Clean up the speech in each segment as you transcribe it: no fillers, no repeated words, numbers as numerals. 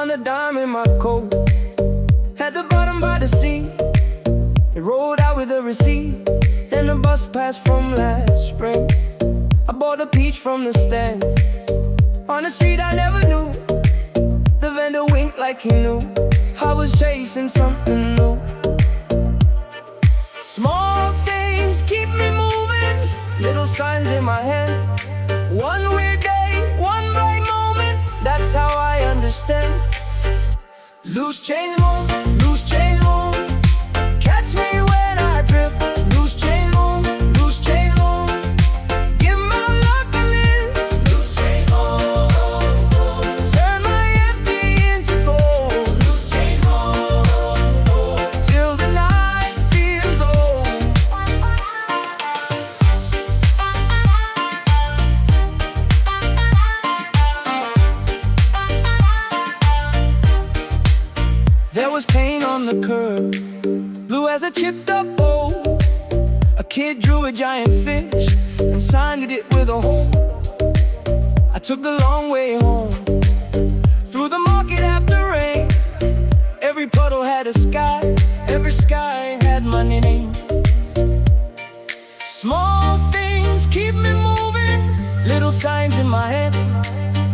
found a dime in my coat, at the bottom by the sea. It rolled out with a receipt. Then the bus passed from last spring. I bought a peach from the stand. On the street I never knew. The vendor winked like he knew I was chasing something new. Small things keep me moving, little signs in my hand. One weird day, one bright moment, that's how I understand. Loose change moon, loose change moon, catch me when I drift. Loose change moon, loose change moon, give my luck a lift. Loose change moon, turn my empty into gold. Loose change moon, till the night feels old. There was paint on the curb, blue as a chipped up bowl. A kid drew a giant fish and signed it with a hole. I took the long way home, through the market after rain. Every puddle had a sky, every sky had my name. Small things keep me moving, little signs in my head.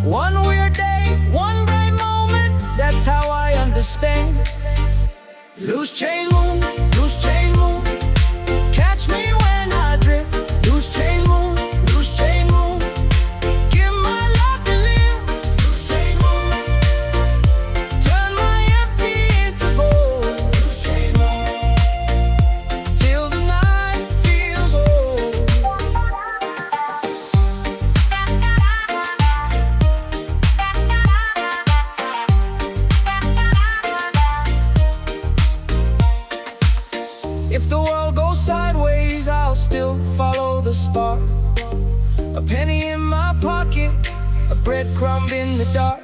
One weird day, one bright moment, that's how I understand. Loose change moon, loose change moon, catch me when I drift. Loose change moon, loose change moon, give my luck a lift. Loose change moon, turn my empty into gold. Loose change moon, till the night feels old. If the world goes sideways, I'll still follow the spark. A penny in my pocket, a breadcrumb in the dark.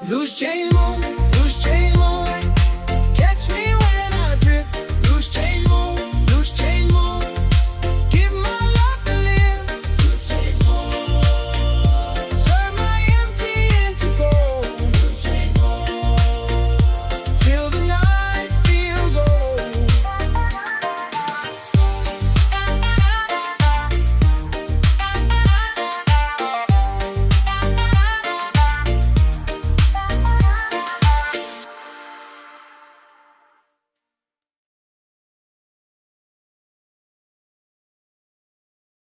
Loose change moon,